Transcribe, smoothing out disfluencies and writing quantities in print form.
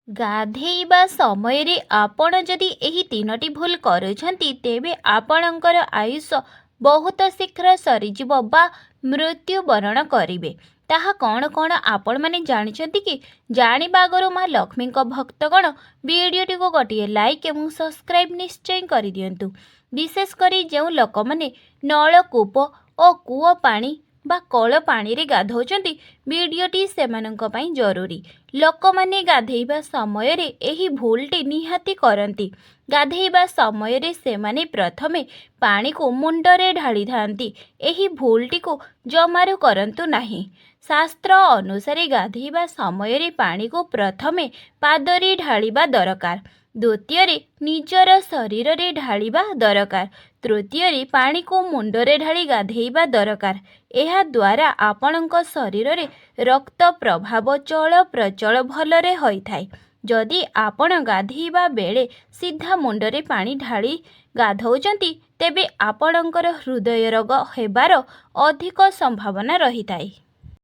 ଗାଧେଇବା ସମୟରେ ଆପଣ ଯଦି ଏହି ତିନୋଟି ଭୁଲ କରୁଛନ୍ତି ତେବେ ଆପଣଙ୍କର ଆୟୁଷ ବହୁତ ଶୀଘ୍ର ସରିଯିବ ବା ମୃତ୍ୟୁବରଣ କରିବେ। ତାହା କ'ଣ କ'ଣ ଆପଣମାନେ ଜାଣିଛନ୍ତି କି? ଜାଣିବା ଆଗରୁ ମା ଲକ୍ଷ୍ମୀଙ୍କ ଭକ୍ତଗଣ ଭିଡ଼ିଓଟିକୁ ଗୋଟିଏ ଲାଇକ୍ ଏବଂ ସବସ୍କ୍ରାଇବ୍ ନିଶ୍ଚୟ କରିଦିଅନ୍ତୁ। ବିଶେଷ କରି ଯେଉଁ ଲୋକମାନେ ନଳକୂପ ଓ କୂଅ ପାଣି ବା କଳ ପାଣିରେ ଗାଧୋଉଛନ୍ତି, ଭିଡ଼ିଓଟି ସେମାନଙ୍କ ପାଇଁ ଜରୁରୀ। ଲୋକମାନେ ଗାଧେଇବା ସମୟରେ ଏହି ଭୁଲଟି ନିହାତି କରନ୍ତି। ଗାଧେଇବା ସମୟରେ ସେମାନେ ପ୍ରଥମେ ପାଣିକୁ ମୁଣ୍ଡରେ ଢାଳିଥାନ୍ତି। ଏହି ଭୁଲଟିକୁ ଜମାରୁ କରନ୍ତୁ ନାହିଁ। ଶାସ୍ତ୍ର ଅନୁସାରେ ଗାଧେଇବା ସମୟରେ ପାଣିକୁ ପ୍ରଥମେ ପାଦରେ ଢାଳିବା ଦରକାର, ଦ୍ୱିତୀୟରେ ନିଜର ଶରୀରରେ ଢାଳିବା ଦରକାର, ତୃତୀୟରେ ପାଣିକୁ ମୁଣ୍ଡରେ ଢାଳି ଗାଧେଇବା ଦରକାର। ଏହା ଦ୍ୱାରା ଆପଣଙ୍କ ଶରୀରରେ ରକ୍ତ ପ୍ରବାହ ଚଳପ୍ରଚଳ ଭଲରେ ହୋଇଥାଏ। ଯଦି ଆପଣ ଗାଧେଇବା ବେଳେ ସିଧା ମୁଣ୍ଡରେ ପାଣି ଢାଳି ଗାଧୋଉଛନ୍ତି, ତେବେ ଆପଣଙ୍କର ହୃଦୟ ରୋଗ ହେବାର ଅଧିକ ସମ୍ଭାବନା ରହିଥାଏ।